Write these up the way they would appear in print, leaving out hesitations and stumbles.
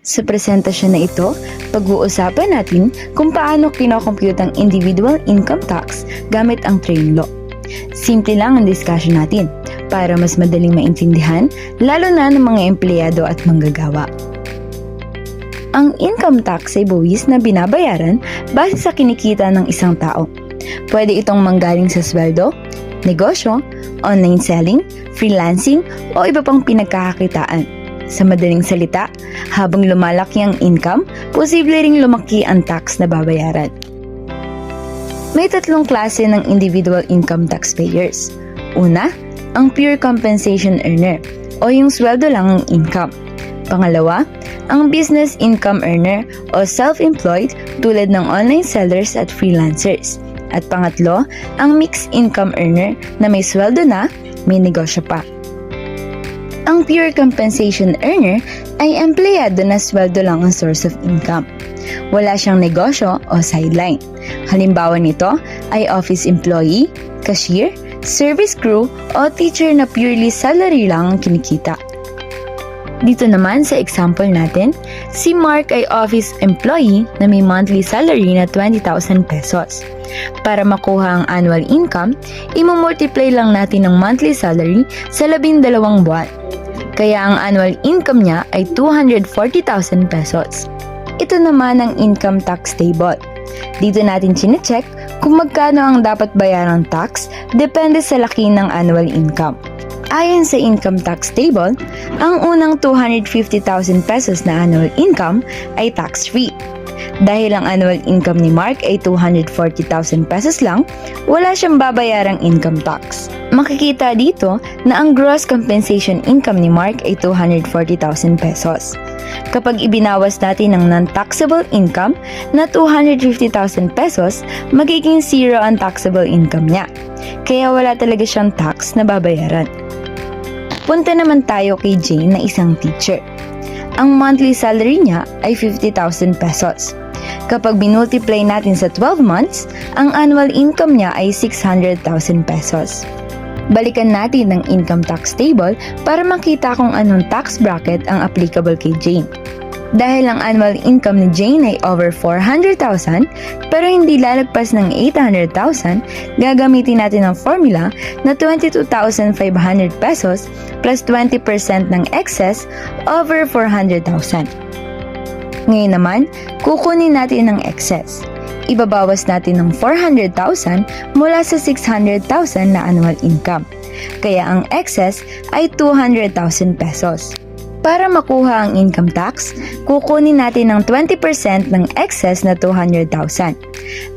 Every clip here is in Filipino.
Sa presentasyon na ito, pag-uusapan natin kung paano kinocompute ang individual income tax gamit ang train law. Simple lang ang discussion natin para mas madaling maintindihan lalo na ng mga empleyado at manggagawa. Ang income tax ay buwis na binabayaran base sa kinikita ng isang tao. Pwede itong manggaling sa sweldo, negosyo, online selling, freelancing o iba pang pinagkakakitaan. Sa madaling salita, habang lumalaki ang income, posible ring lumaki ang tax na babayaran. May tatlong klase ng individual income taxpayers. Una, ang pure compensation earner o yung sweldo lang ang income. Pangalawa, ang business income earner o self-employed tulad ng online sellers at freelancers. At pangatlo, ang mixed income earner na may sweldo na, may negosyo pa. Ang pure compensation earner ay empleyado na sweldo lang ang source of income. Wala siyang negosyo o sideline. Halimbawa nito ay office employee, cashier, service crew o teacher na purely salary lang ang kinikita. Dito naman sa example natin, si Mark ay office employee na may monthly salary na 20,000 pesos. Para makuha ang annual income, imumultiply lang natin ang monthly salary sa 12 buwan. Kaya ang annual income niya ay 240,000 pesos. Ito naman ang income tax table. Dito natin chinecheck kung magkano ang dapat bayarang tax depende sa laki ng annual income. Ayon sa income tax table, ang unang 250,000 pesos na annual income ay tax-free. Dahil ang annual income ni Mark ay 240,000 pesos lang, wala siyang babayarang income tax. Makikita dito na ang gross compensation income ni Mark ay 240,000 pesos. Kapag ibinawas natin ang non-taxable income na 250,000 pesos, magiging zero ang taxable income niya. Kaya wala talaga siyang tax na babayaran. Punta naman tayo kay Jane na isang teacher. Ang monthly salary niya ay 50,000 pesos. Kapag binultiply natin sa 12 months, ang annual income niya ay 600,000 pesos. Balikan natin ang income tax table para makita kung anong tax bracket ang applicable kay Jane. Dahil ang annual income ni Jane ay over 400,000 pero hindi lalagpas ng 800,000, gagamitin natin ang formula na 22,500 pesos plus 20% ng excess over 400,000. Ngayon naman, kukunin natin ang excess. Ibabawas natin ng 400,000 mula sa 600,000 na annual income. Kaya ang excess ay 200,000 pesos. Para makuha ang income tax, kukunin natin ng 20% ng excess na 200,000.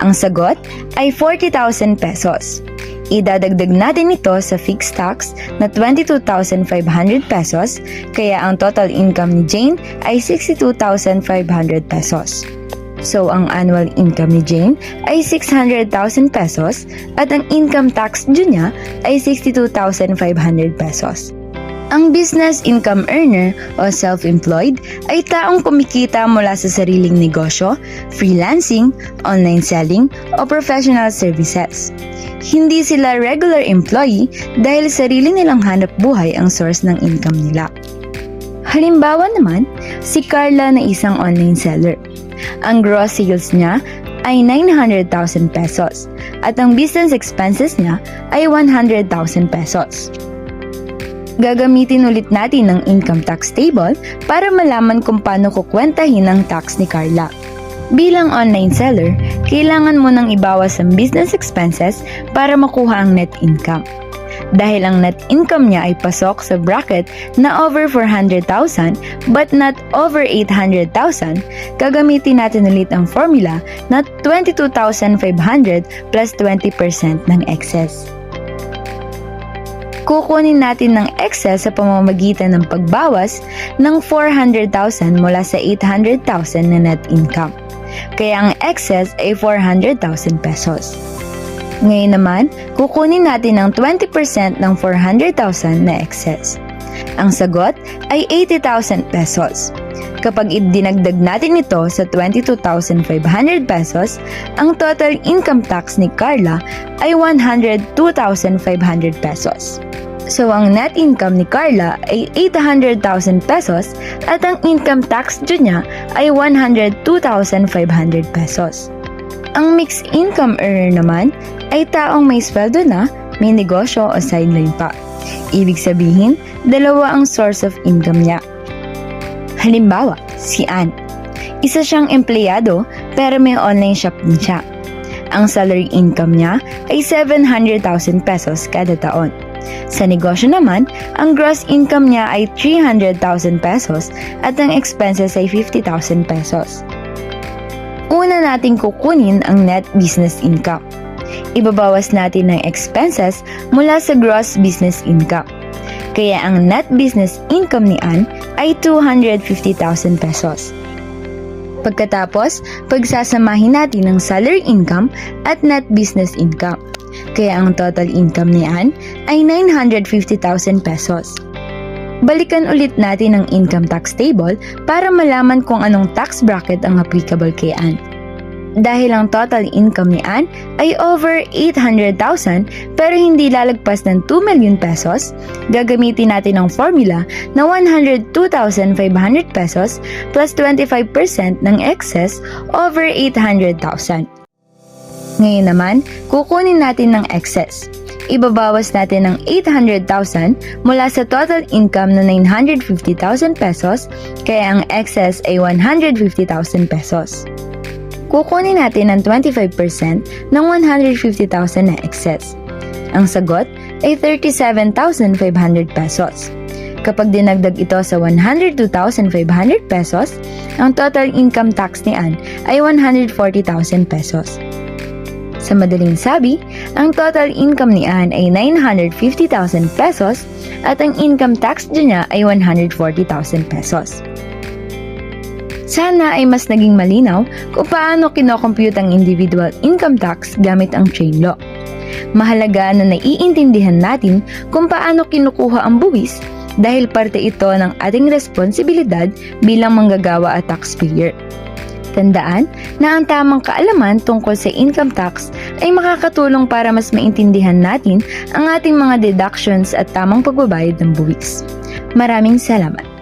Ang sagot ay 40,000 pesos. Idadagdag natin ito sa fixed tax na 22,500 pesos, kaya ang total income ni Jane ay 62,500 pesos. So, ang annual income ni Jane ay 600,000 pesos at ang income tax due niya ay 62,500 pesos. Ang business income earner o self-employed ay taong kumikita mula sa sariling negosyo, freelancing, online selling o professional services. Hindi sila regular employee dahil sarili nilang hanap buhay ang source ng income nila. Halimbawa naman, si Carla na isang online seller. Ang gross sales niya ay 900,000 pesos at ang business expenses niya ay 100,000 pesos. Gagamitin ulit natin ang income tax table para malaman kung paano kukwentahin ang tax ni Carla. Bilang online seller, kailangan mo nang ibawas ang business expenses para makuha ang net income. Dahil ang net income niya ay pasok sa bracket na over 400,000 but not over 800,000, gagamitin natin ulit ang formula na 22,500 plus 20% ng excess. Kukunin natin ng excess sa pamamagitan ng pagbawas ng 400,000 mula sa 800,000 na net income. Kaya ang excess ay 400,000 pesos. Ngayon naman, kukunin natin ang 20% ng 400,000 na excess. Ang sagot ay 80,000 pesos. Kapag idinagdag natin ito sa 22,500 pesos, ang total income tax ni Carla ay 102,500 pesos. So ang net income ni Carla ay 800,000 pesos at ang income tax due niya ay 102,500 pesos. Ang mixed income earner naman ay taong may sweldo na, may negosyo o sideline pa. Ibig sabihin, dalawa ang source of income niya. Halimbawa, si Ann. Isa siyang empleyado pero may online shop din siya. Ang salary income niya ay 700,000 pesos kada taon. Sa negosyo naman, ang gross income niya ay 300,000 pesos at ang expenses ay 50,000 pesos. Una nating kukunin ang net business income. Ibabawas natin ang expenses mula sa gross business income. Kaya ang net business income ni Ann ay 250,000 pesos. Pagkatapos, pagsasamahin natin ang salary income at net business income. Kaya ang total income ni Ann ay 950,000 pesos. Balikan ulit natin ang income tax table para malaman kung anong tax bracket ang applicable kay Ann. Dahil ang total income ni Ann ay over 800,000 pero hindi lalagpas ng 2 million pesos, gagamitin natin ang formula na 102,500 pesos plus 25% ng excess over 800,000. Ngayon naman, kukunin natin ng excess. Ibabawas natin ang 800,000 mula sa total income na 950,000 pesos, kaya ang excess ay 150,000 pesos. Kukunin natin ang 25% ng 150,000 na excess. Ang sagot ay 37,500 pesos. Kapag dinagdag ito sa 102,500 pesos, ang total income tax ni Ann ay 140,000 pesos. Sa madaling sabi, ang total income ni Ann ay 950,000 pesos at ang income tax niya ay 140,000 pesos. Sana ay mas naging malinaw kung paano kinocompute ang individual income tax gamit ang train law. Mahalaga na naiintindihan natin kung paano kinukuha ang buwis dahil parte ito ng ating responsibilidad bilang manggagawa at taxpayer. Tandaan na ang tamang kaalaman tungkol sa income tax ay makakatulong para mas maintindihan natin ang ating mga deductions at tamang pagbabayad ng buwis. Maraming salamat!